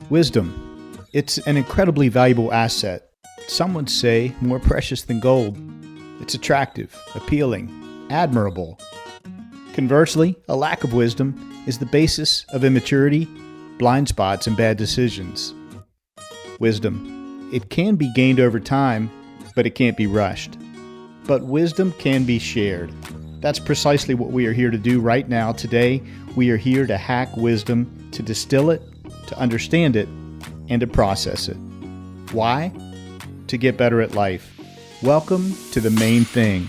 Wisdom. It's an incredibly valuable asset. Some would say more precious than gold. It's attractive, appealing, admirable. Conversely, a lack of wisdom is the basis of immaturity, blind spots, and bad decisions. Wisdom. It can be gained over time, but it can't be rushed. But wisdom can be shared. That's precisely what we are here to do right now. Today, we are here to hack wisdom, to distill it, to understand it, and to process it. Why? To get better at life. Welcome to The Main Thing.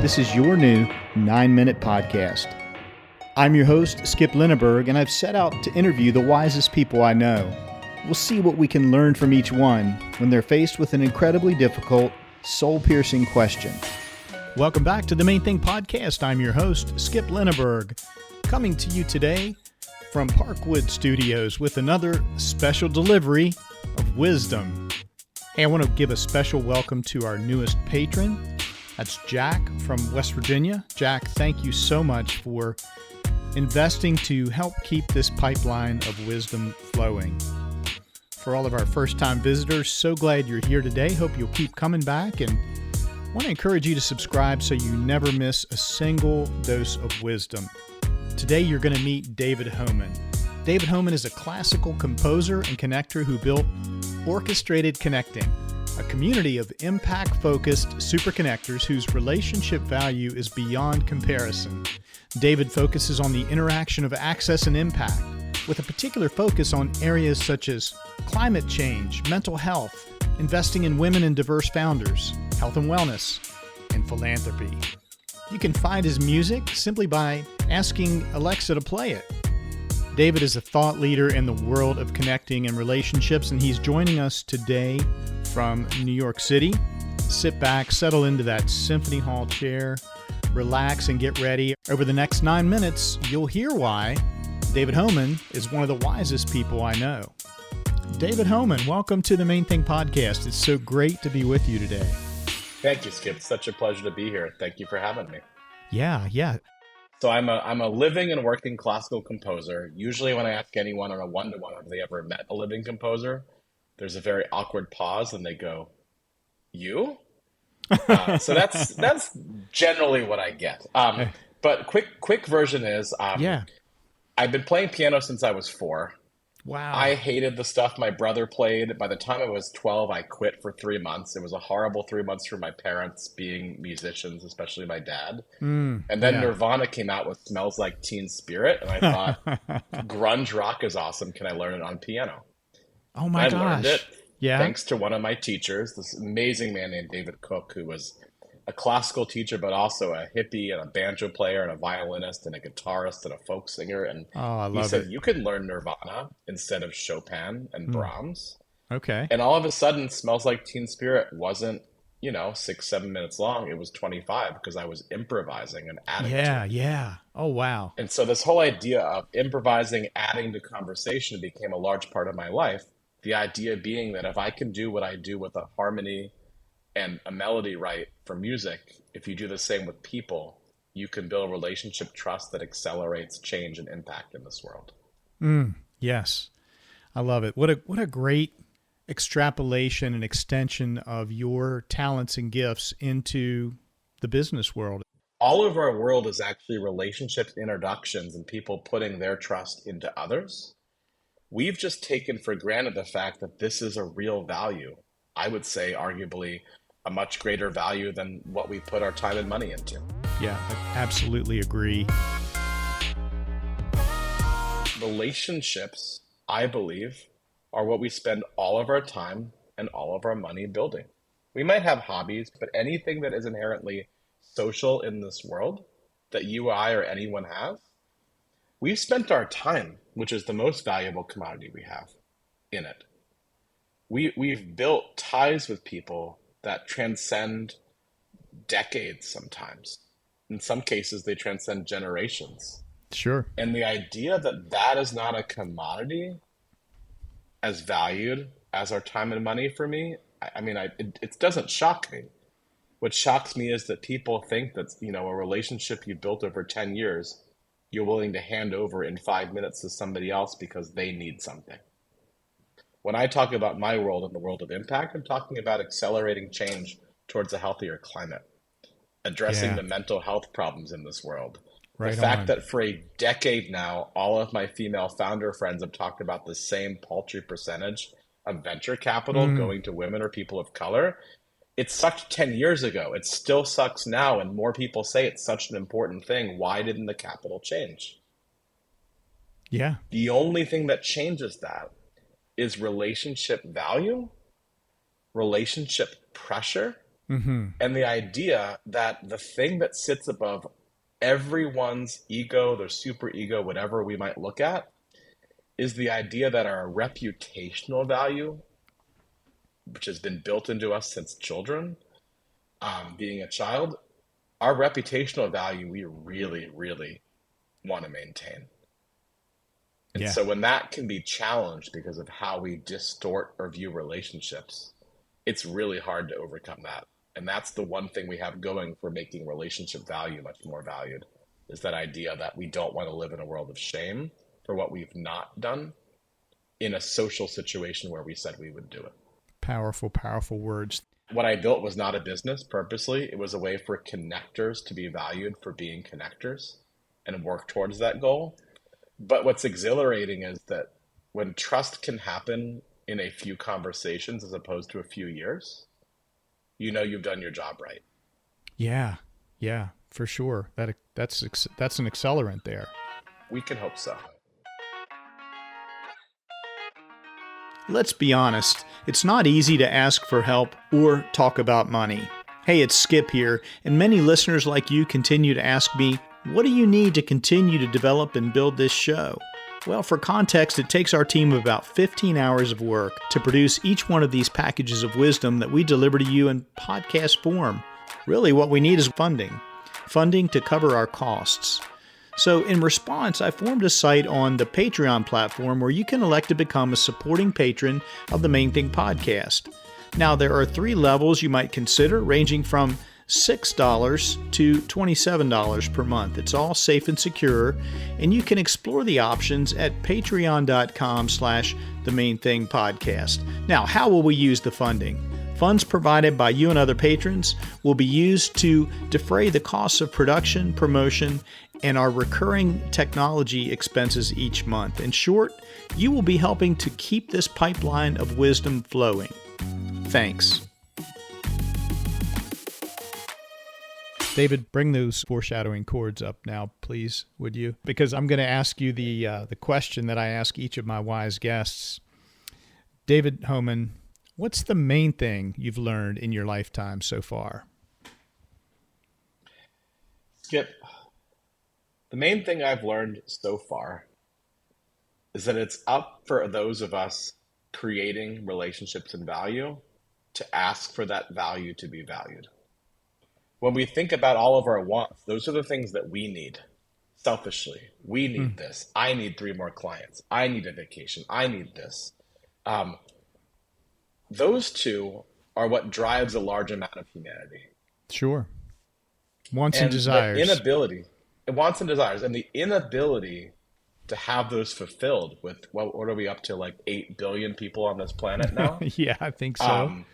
This is your new 9-minute podcast. I'm your host, Skip Lineberg, and I've set out to interview the wisest people I know. We'll see what we can learn from each one when they're faced with an incredibly difficult, soul-piercing question. Welcome back to The Main Thing podcast. I'm your host, Skip Lineberg, coming to you today from Parkwood Studios with another special delivery of wisdom. Hey, I want to give a special welcome to our newest patron. That's Jack from West Virginia. Jack, thank you so much for investing to help keep this pipeline of wisdom flowing. For all of our first-time visitors, so glad you're here today. Hope you'll keep coming back, and I want to encourage you to subscribe so you never miss a single dose of wisdom. Today you're going to meet David Homan. David Homan is a classical composer and connector who built Orchestrated Connecting, a community of impact-focused superconnectors whose relationship value is beyond comparison. David focuses on the interaction of access and impact, with a particular focus on areas such as climate change, mental health, investing in women and diverse founders, health and wellness, and philanthropy. You can find his music simply by asking Alexa to play it. David is a thought leader in the world of connecting and relationships, and he's joining us today from New York City. Sit back, settle into that symphony hall chair, relax, and get ready. Over the next 9 minutes, you'll hear why David Homan is one of the wisest people I know. David Homan, welcome to the Main Thing podcast. It's so great to be with you today. Thank you, Skip. It's such a pleasure to be here. Thank you for having me. Yeah. So I'm a living and working classical composer. Usually when I ask anyone on a one-to-one if they ever met a living composer, there's a very awkward pause and they go, "You?" So that's generally what I get. But quick version is, I've been playing piano since I was 4. Wow. I hated the stuff my brother played. By the time I was 12, I quit for 3 months. It was a horrible 3 months for my parents being musicians, especially my dad. And then Nirvana came out with Smells Like Teen Spirit, and I thought, grunge rock is awesome. Can I learn it on piano? Oh my gosh. I learned it Yeah. thanks to one of my teachers, this amazing man named David Cook, who was a classical teacher, but also a hippie and a banjo player and a violinist and a guitarist and a folk singer. And he said, you can learn Nirvana instead of Chopin and Brahms. Okay. And all of a sudden, Smells Like Teen Spirit wasn't, 6-7 minutes long. It was 25 because I was improvising and adding to it. Yeah. Oh, wow. And so this whole idea of improvising, adding to conversation became a large part of my life. The idea being that if I can do what I do with a harmony and a melody right for music, if you do the same with people, you can build relationship trust that accelerates change and impact in this world. Yes. I love it. What a great extrapolation and extension of your talents and gifts into the business world. All of our world is actually relationships, introductions, and people putting their trust into others. We've just taken for granted the fact that this is a real value. I would say arguably a much greater value than what we put our time and money into. Yeah, I absolutely agree. Relationships, I believe, are what we spend all of our time and all of our money building. We might have hobbies, but anything that is inherently social in this world that you, I, or anyone have, we've spent our time, which is the most valuable commodity we have, in it. We've built ties with people that transcend decades sometimes. In some cases, they transcend generations. Sure. And the idea that that is not a commodity as valued as our time and money for me, it doesn't shock me. What shocks me is that people think that, a relationship you built over 10 years, you're willing to hand over in 5 minutes to somebody else because they need something. When I talk about my world and the world of impact, I'm talking about accelerating change towards a healthier climate, addressing Yeah, the mental health problems in this world. The right fact on. that for a decade now, all of my female founder friends have talked about the same paltry percentage of venture capital Mm, going to women or people of color. It sucked 10 years ago. It still sucks now, and more people say it's such an important thing. Why didn't the capital change? yeah. The only thing that changes that is relationship value, relationship pressure, Mm-hmm. and the idea that the thing that sits above everyone's ego, their super ego, whatever we might look at, is the idea that our reputational value, which has been built into us since children, being a child, our reputational value we really, really want to maintain. And Yeah. so when that can be challenged because of how we distort or view relationships, it's really hard to overcome that. And that's the one thing we have going for making relationship value much more valued, is that idea that we don't want to live in a world of shame for what we've not done in a social situation where we said we would do it. Powerful, powerful words. What I built was not a business purposely. It was a way for connectors to be valued for being connectors and work towards that goal. But what's exhilarating is that when trust can happen in a few conversations as opposed to a few years, you've done your job right. Yeah, yeah, for sure. That's an accelerant there. We can hope so. Let's be honest, it's not easy to ask for help or talk about money. Hey, it's Skip here, and many listeners like you continue to ask me, what do you need to continue to develop and build this show? Well, for context, it takes our team about 15 hours of work to produce each one of these packages of wisdom that we deliver to you in podcast form. Really, what we need is funding to cover our costs. So in response, I formed a site on the Patreon platform where you can elect to become a supporting patron of the Main Thing podcast. Now, there are 3 levels you might consider, ranging from $6 to $27 per month. It's all safe and secure, and you can explore the options at patreon.com/the Main Thing podcast. Now, how will we use the funding? Funds provided by you and other patrons will be used to defray the costs of production, promotion, and our recurring technology expenses each month. In short, you will be helping to keep this pipeline of wisdom flowing. Thanks. David, bring those foreshadowing chords up now, please, would you? Because I'm going to ask you the question that I ask each of my wise guests. David Homan, what's the main thing you've learned in your lifetime so far? Skip, the main thing I've learned so far is that it's up for those of us creating relationships and value to ask for that value to be valued. When we think about all of our wants, those are the things that we need selfishly. We need this. I need 3 more clients. I need a vacation. I need this. Those 2 are what drives a large amount of humanity. Sure. Wants and And desires. the inability, wants and desires, and the inability to have those fulfilled with, what are we up to, like 8 billion people on this planet now? Yeah, I think so.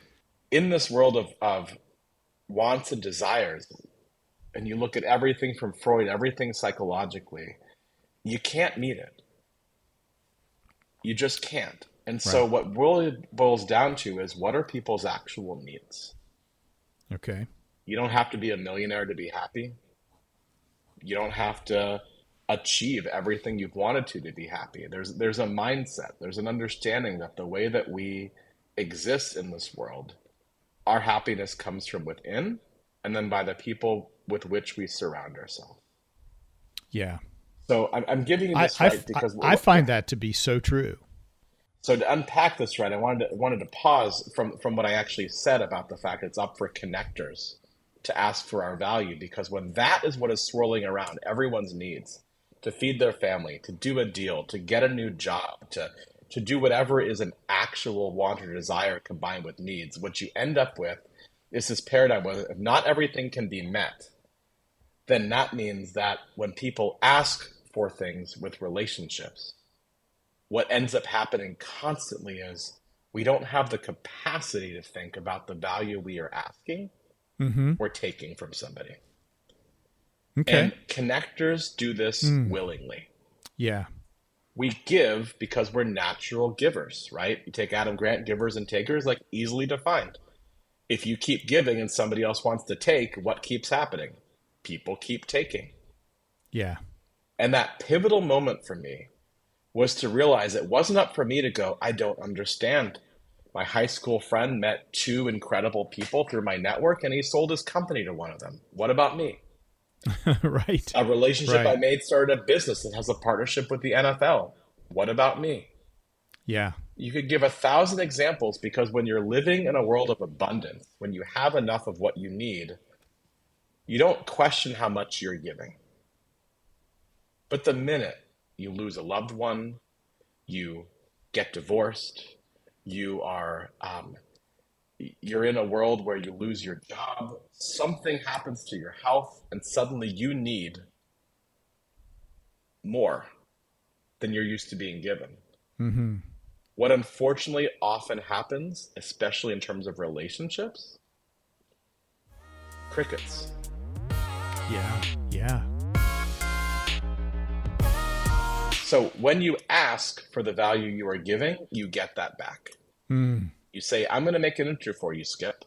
In this world of wants and desires, and you look at everything from Freud, everything psychologically, you can't meet it. You just can't. And so Right. what really boils down to is, what are people's actual needs? Okay. You don't have to be a millionaire to be happy. You don't have to achieve everything you've wanted to be happy. There's a mindset. There's an understanding that the way that we exist in this world, our happiness comes from within, and then by the people with which we surround ourselves. Yeah. So I'm giving you I, this I, right because I find that to be so true. So to unpack this right, I wanted to pause from what I actually said about the fact it's up for connectors to ask for our value, because when that is what is swirling around everyone's needs, to feed their family, to do a deal, to get a new job, to do whatever is an actual want or desire combined with needs, what you end up with is this paradigm where if not everything can be met, then that means that when people ask for things with relationships, what ends up happening constantly is we don't have the capacity to think about the value we are asking Mm-hmm. or taking from somebody. Okay. And connectors do this willingly. Yeah. We give because we're natural givers, right? You take Adam Grant, givers and takers, like easily defined. If you keep giving and somebody else wants to take, what keeps happening? People keep taking. Yeah. And that pivotal moment for me was to realize it wasn't up for me to go, I don't understand. My high school friend met two incredible people through my network and he sold his company to one of them. What about me? Right. A relationship I Right. made started a business that has a partnership with the NFL. What about me? Yeah. You could give 1,000 examples because when you're living in a world of abundance, when you have enough of what you need, you don't question how much you're giving. But the minute you lose a loved one, you get divorced, you are you're in a world where you lose your job, something happens to your health, and suddenly you need more than you're used to being given. Mm-hmm. What unfortunately often happens, especially in terms of relationships, crickets. Yeah. Yeah. So when you ask for the value you are giving, you get that back. Mm. You say, I'm going to make an intro for you, Skip.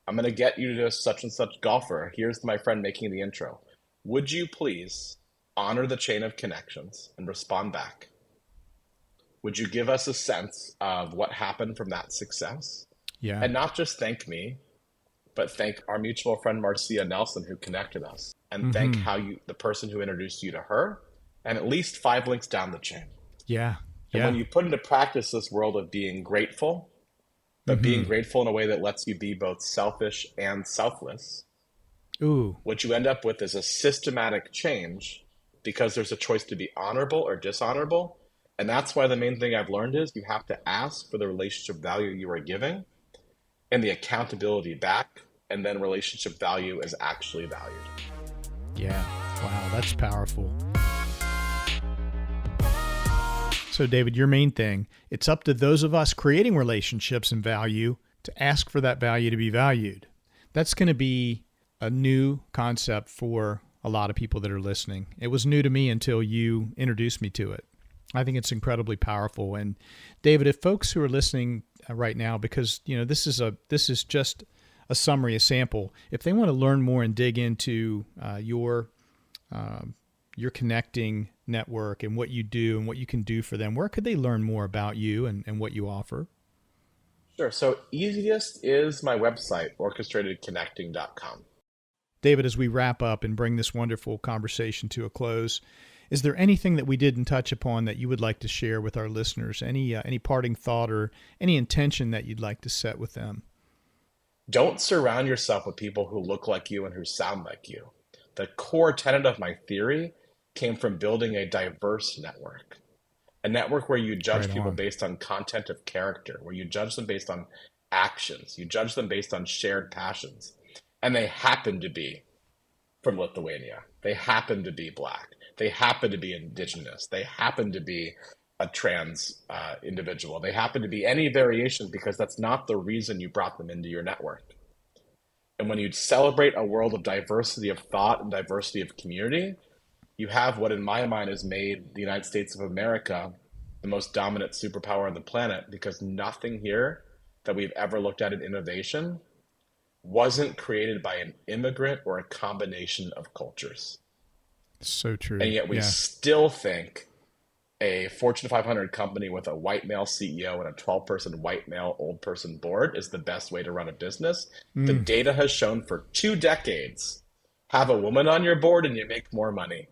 I'm going to get you to such and such golfer. Here's my friend making the intro. Would you please honor the chain of connections and respond back? Would you give us a sense of what happened from that success? Yeah. And not just thank me, but thank our mutual friend Marcia Nelson who connected us, and thank the person who introduced you to her, and at least 5 links down the chain. Yeah. And Yeah. when you put into practice this world of being grateful, but being grateful in a way that lets you be both selfish and selfless, Ooh. what you end up with is a systematic change because there's a choice to be honorable or dishonorable. And that's why the main thing I've learned is you have to ask for the relationship value you are giving and the accountability back, and then relationship value is actually valued. Yeah. Wow, that's powerful. So, David, your main thing, it's up to those of us creating relationships and value to ask for that value to be valued. That's going to be a new concept for a lot of people that are listening. It was new to me until you introduced me to it. I think it's incredibly powerful. And David, if folks who are listening right now, because this is just a summary, a sample, if they want to learn more and dig into your connecting network and what you do and what you can do for them, where could they learn more about you and what you offer? Sure. So easiest is my website, orchestratedconnecting.com. David, as we wrap up and bring this wonderful conversation to a close, is there anything that we didn't touch upon that you would like to share with our listeners? Any parting thought or any intention that you'd like to set with them? Don't surround yourself with people who look like you and who sound like you. The core tenet of my theory came from building a diverse network. A network where you judge people based on content of character, where you judge them based on actions, you judge them based on shared passions. And they happen to be from Lithuania. They happen to be Black. They happen to be Indigenous. They happen to be a trans individual. They happen to be any variation because that's not the reason you brought them into your network. And when you celebrate a world of diversity of thought and diversity of community, you have what in my mind has made the United States of America the most dominant superpower on the planet, because nothing here that we've ever looked at in innovation wasn't created by an immigrant or a combination of cultures. So true. And yet we still think a Fortune 500 company with a white male CEO and a 12-person white male old person board is the best way to run a business. The data has shown for 2 decades, have a woman on your board and you make more money.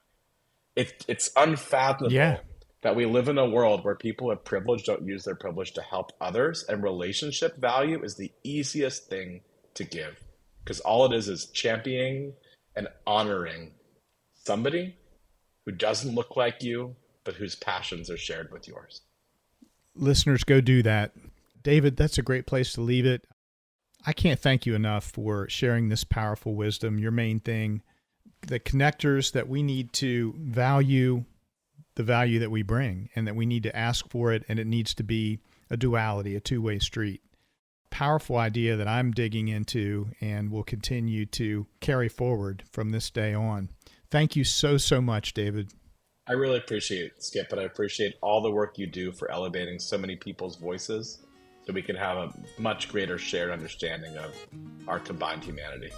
It's unfathomable that we live in a world where people with privilege don't use their privilege to help others, and relationship value is the easiest thing to give, because all it is championing and honoring somebody who doesn't look like you, but whose passions are shared with yours. Listeners, go do that. David, that's a great place to leave it. I can't thank you enough for sharing this powerful wisdom, your main thing, the connectors that we need to value, the value that we bring, and that we need to ask for it, and it needs to be a duality, a two-way street. Powerful idea that I'm digging into and will continue to carry forward from this day on. Thank you so, so much, David. I really appreciate it, Skip, and I appreciate all the work you do for elevating so many people's voices so we can have a much greater shared understanding of our combined humanity.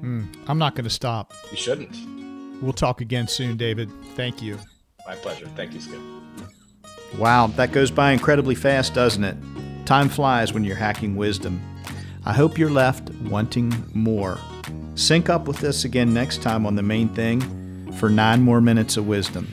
I'm not going to stop. You shouldn't. We'll talk again soon, David. Thank you. My pleasure. Thank you, Skip. Wow, that goes by incredibly fast, doesn't it? Time flies when you're hacking wisdom. I hope you're left wanting more. Sync up with us again next time on The Main Thing for 9 more minutes of wisdom.